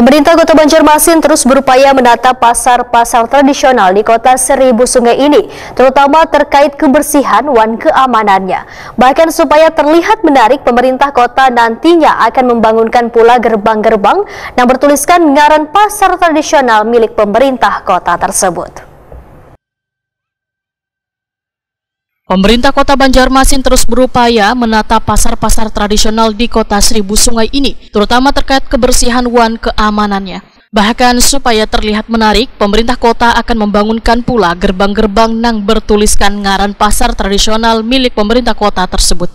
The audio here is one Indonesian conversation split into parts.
Pemerintah Kota Banjarmasin terus berupaya menata pasar-pasar tradisional di Kota Seribu Sungai ini, terutama terkait kebersihan dan keamanannya. Bahkan supaya terlihat menarik, pemerintah kota nantinya akan membangunkan pula gerbang-gerbang yang bertuliskan ngaran pasar tradisional milik pemerintah kota tersebut. Pemerintah Kota Banjarmasin terus berupaya menata pasar-pasar tradisional di Kota Seribu Sungai ini, terutama terkait kebersihan dan keamanannya. Bahkan supaya terlihat menarik, pemerintah kota akan membangunkan pula gerbang-gerbang yang bertuliskan ngaran pasar tradisional milik pemerintah kota tersebut.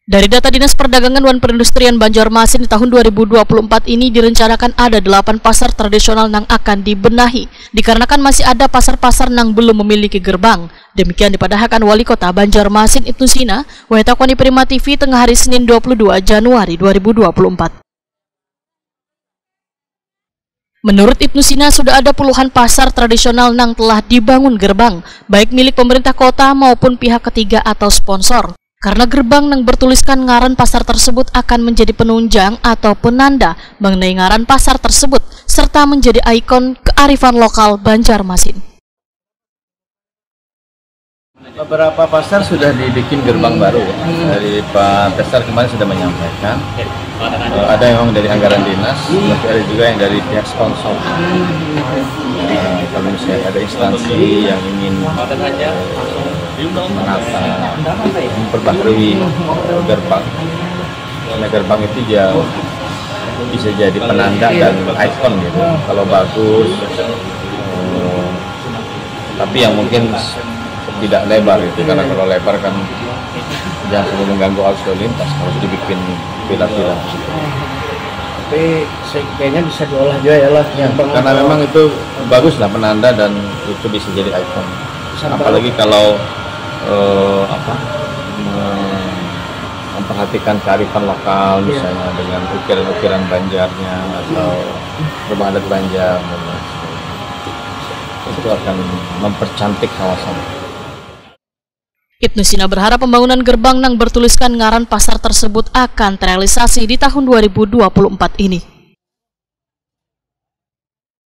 Dari data Dinas Perdagangan dan Perindustrian Banjarmasin di tahun 2024 ini direncanakan ada 8 pasar tradisional yang akan dibenahi, dikarenakan masih ada pasar-pasar yang belum memiliki gerbang. Demikian dipadahkan Wali Kota Banjarmasin Ibnu Sina, Wahitakoni Prima TV tengah hari Senin 22 Januari 2024. Menurut Ibnu Sina, sudah ada puluhan pasar tradisional yang telah dibangun gerbang, baik milik pemerintah kota maupun pihak ketiga atau sponsor. Karena gerbang yang bertuliskan ngaran pasar tersebut akan menjadi penunjang atau penanda mengenai ngaran pasar tersebut, serta menjadi ikon kearifan lokal Banjarmasin. Beberapa pasar sudah dibikin gerbang baru ya. Dari Pak Tesar kemarin sudah menyampaikan. Ada yang dari anggaran dinas, tapi ada juga yang dari pihak sponsor. Kalau misalnya ada instansi yang ingin menata, memperbaharui gerbang, karena gerbang itu jauh bisa jadi penanda dan ikon gitu. Kalau bagus, tapi yang mungkin tidak lebar itu, karena kalau lebar kan jangan terlalu mengganggu arus lalu lintas. Harus dibikin pilar-pilar. Tapi kayaknya bisa diolah juga ya lah. Ya, karena memang itu bagus lah penanda dan itu bisa jadi ikon. Apalagi kalau memperhatikan kearifan lokal, misalnya dengan ukiran-ukiran Banjarnya atau rumah adat Banjar, itu akan mempercantik kawasan. Ibnu Sina berharap pembangunan gerbang yang bertuliskan ngaran pasar tersebut akan terrealisasi di tahun 2024 ini.